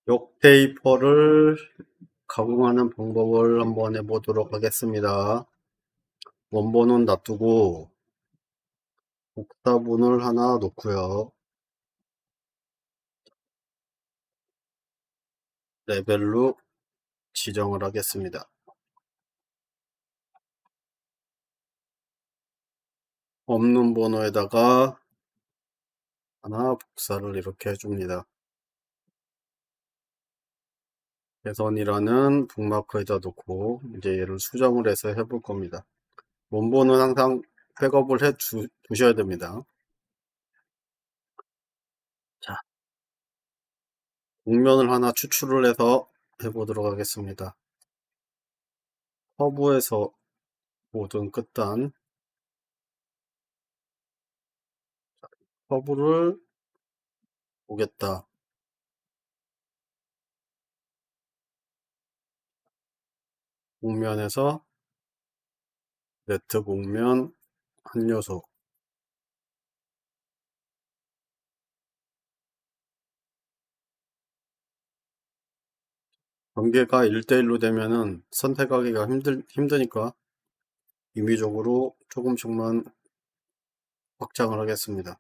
역테이퍼를 가공하는 방법을 한번 해보도록 하겠습니다. 원본은 놔두고 복사본을 하나 놓고요. 레벨로 지정을 하겠습니다. 없는 번호에다가 하나 복사를 이렇게 해줍니다. 개선이라는 북마크에다 놓고 이제 얘를 수정을 해서 해볼 겁니다. 원본은 항상 백업을 해 두셔야 됩니다. 자, 곡면을 하나 추출을 해서 해보도록 하겠습니다. 허브에서 모든 끝단 허브를 보겠다. 곡면에서 네트 곡면 한 요소 관계가 1대1로 되면은 선택하기가 힘드니까 임의적으로 조금씩만 확장을 하겠습니다.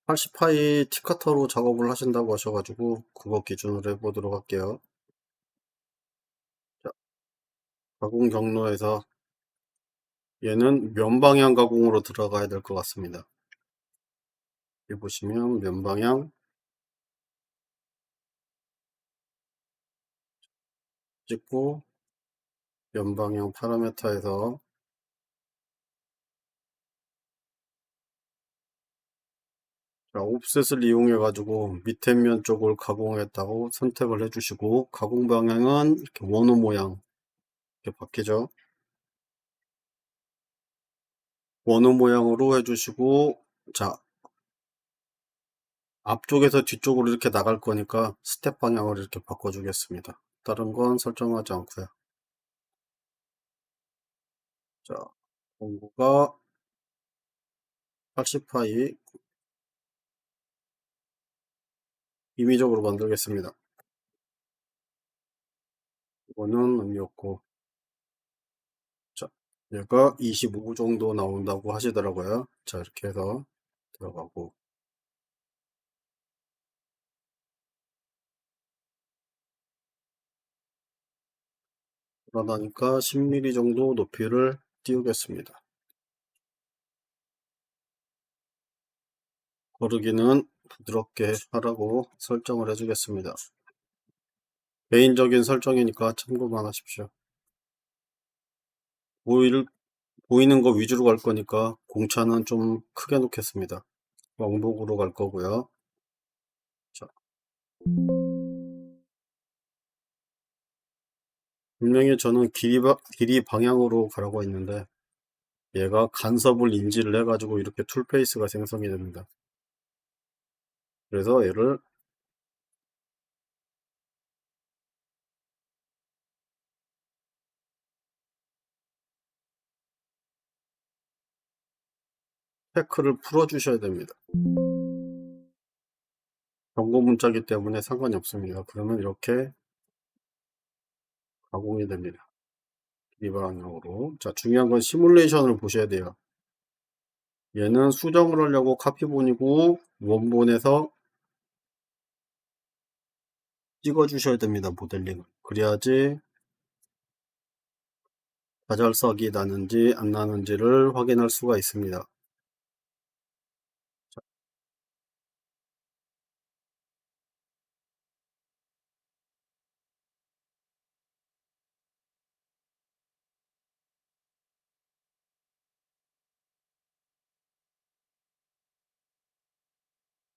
80파이 티커터로 작업을 하신다고 하셔가지고 그거 기준으로 해보도록 할게요. 자, 가공 경로에서 얘는 면방향 가공으로 들어가야 될 것 같습니다. 여기 보시면 면방향 찍고 면방향 파라메터에서 자, 옵셋을 이용해 가지고 밑에 면 쪽을 가공했다고 선택을 해 주시고 가공 방향은 이렇게 원호 모양 이렇게 바뀌죠. 원호 모양으로 해 주시고 자, 앞쪽에서 뒤쪽으로 이렇게 나갈 거니까 스텝 방향을 이렇게 바꿔 주겠습니다. 다른 건 설정하지 않고요. 자, 공구가 80파이 임의적으로 만들겠습니다. 이거는 의미 없고 자, 얘가 25 정도 나온다고 하시더라고요. 자, 이렇게 해서 들어가고 그러다니까 10mm 정도 높이를 띄우겠습니다. 고르기는 부드럽게 하라고 설정을 해주겠습니다. 개인적인 설정이니까 참고만 하십시오. 보이는 거 위주로 갈 거니까 공차는 좀 크게 놓겠습니다. 왕복으로 갈 거고요. 자, 분명히 저는 길이 방향으로 가라고 했는데 얘가 간섭을 인지를 해가지고 이렇게 툴페이스가 생성이 됩니다. 그래서 얘를 테크를 풀어 주셔야 됩니다. 경고 문자기 때문에 상관이 없습니다. 그러면 이렇게 가공이 됩니다. 이 방향으로. 자, 중요한 건 시뮬레이션을 보셔야 돼요. 얘는 수정을 하려고 카피본이고 원본에서 찍어 주셔야 됩니다. 모델링을. 그래야지 좌절석이 나는지 안 나는지를 확인할 수가 있습니다. 자,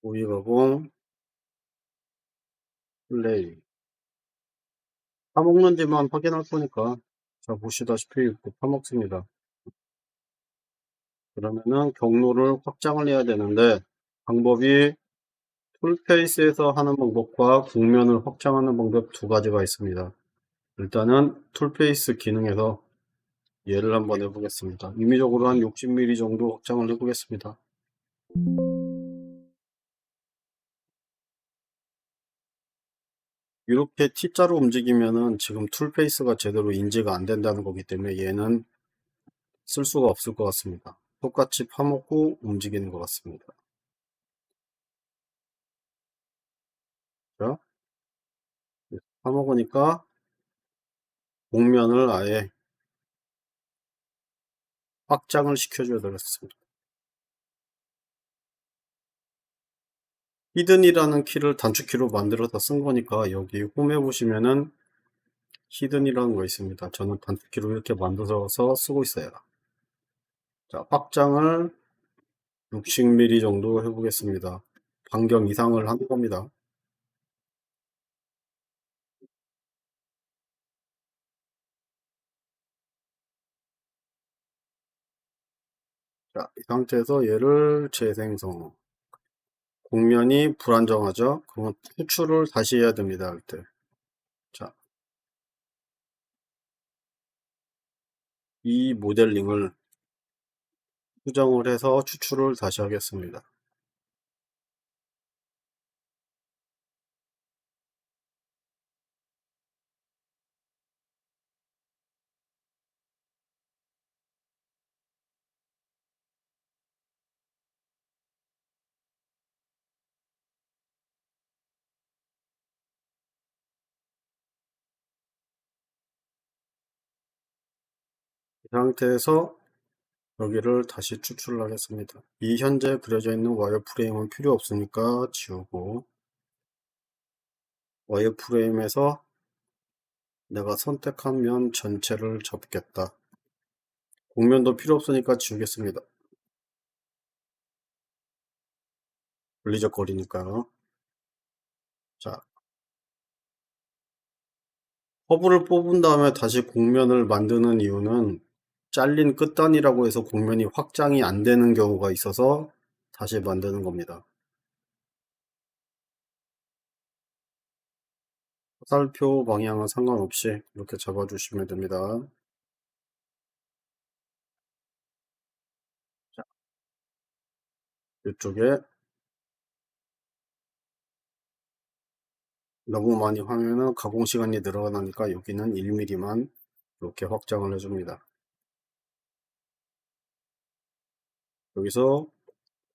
오이 가공 플레이 파먹는지만 확인할 거니까 자 보시다시피 이렇게 파먹습니다. 그러면은 경로를 확장을 해야 되는데 방법이 풀페이스에서 하는 방법과 국면을 확장하는 방법 두 가지가 있습니다. 일단은 툴페이스 기능에서 얘를 한번 해보겠습니다. 임의적으로 한 60mm 정도 확장을 해보겠습니다. 이렇게 T자로 움직이면은 지금 툴페이스가 제대로 인지가 안 된다는 거기 때문에 얘는 쓸 수가 없을 것 같습니다. 똑같이 파먹고 움직이는 것 같습니다. 자, 파먹으니까 곡면을 아예 확장을 시켜줘야 되겠습니다. 히든이라는 키를 단축키로 만들어서 쓴 거니까 여기 홈에 보시면은 히든이라는 거 있습니다. 저는 단축키로 이렇게 만들어서 쓰고 있어요. 자, 확장을 60mm 정도 해보겠습니다. 반경 이상을 하는 겁니다. 자, 이 상태에서 얘를 재생성. 곡면이 불안정하죠? 그러면 추출을 다시 해야 됩니다. 이때. 자, 이 모델링을 수정을 해서 추출을 다시 하겠습니다. 이 상태에서 여기를 다시 추출을 하겠습니다. 이 현재 그려져 있는 와이어프레임은 필요 없으니까 지우고, 와이어프레임에서 내가 선택한 면 전체를 접겠다. 곡면도 필요 없으니까 지우겠습니다. 걸리적거리니까요. 자, 허브를 뽑은 다음에 다시 곡면을 만드는 이유는 잘린 끝단이라고 해서 곡면이 확장이 안 되는 경우가 있어서 다시 만드는 겁니다. 화살표 방향은 상관없이 이렇게 잡아주시면 됩니다. 자, 이쪽에 너무 많이 하면은 가공 시간이 늘어나니까 여기는 1mm만 이렇게 확장을 해줍니다. 여기서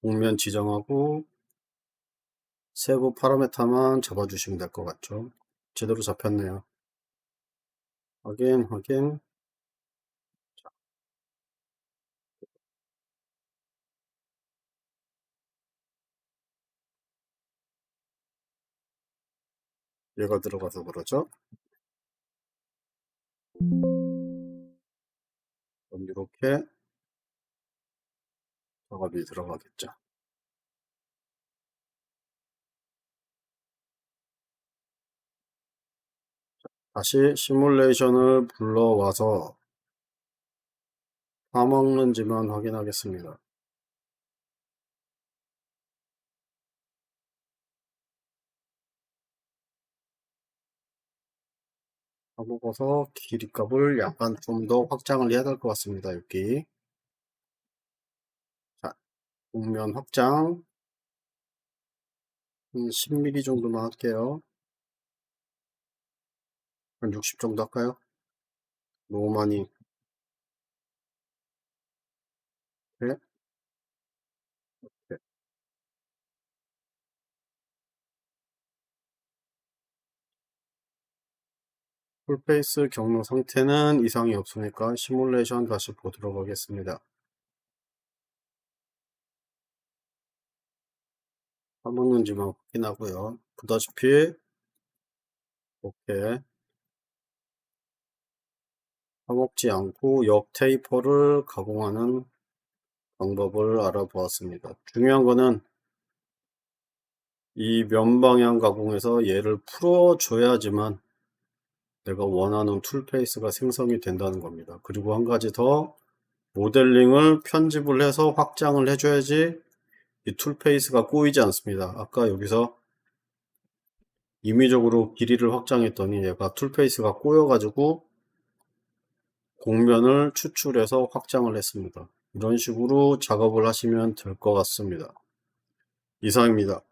곡면 지정하고 세부 파라메타만 잡아주시면 될 것 같죠. 제대로 잡혔네요. 확인. 얘가 들어가서 그러죠. 그럼 이렇게 작업이 들어가겠죠. 다시 시뮬레이션을 불러와서 파먹는지만 확인하겠습니다. 파먹어서 길이값을 약간 좀 더 확장을 해야 될 것 같습니다. 여기. 자, 곡면 확장. 10mm 정도만 할게요. 한 60 정도 할까요? 너무 많이. 네. 네. 풀페이스 경로 상태는 이상이 없으니까 시뮬레이션 다시 보도록 하겠습니다. 파먹는지만 확인하고요. 보다시피 이렇게 파먹지 않고 역 테이퍼를 가공하는 방법을 알아보았습니다. 중요한 거는 이 면 방향 가공에서 얘를 풀어줘야지만 내가 원하는 툴페이스가 생성이 된다는 겁니다. 그리고 한 가지 더 모델링을 편집을 해서 확장을 해줘야지 이 툴페이스가 꼬이지 않습니다. 아까 여기서 임의적으로 길이를 확장했더니 얘가 툴페이스가 꼬여가지고 곡면을 추출해서 확장을 했습니다. 이런 식으로 작업을 하시면 될 것 같습니다. 이상입니다.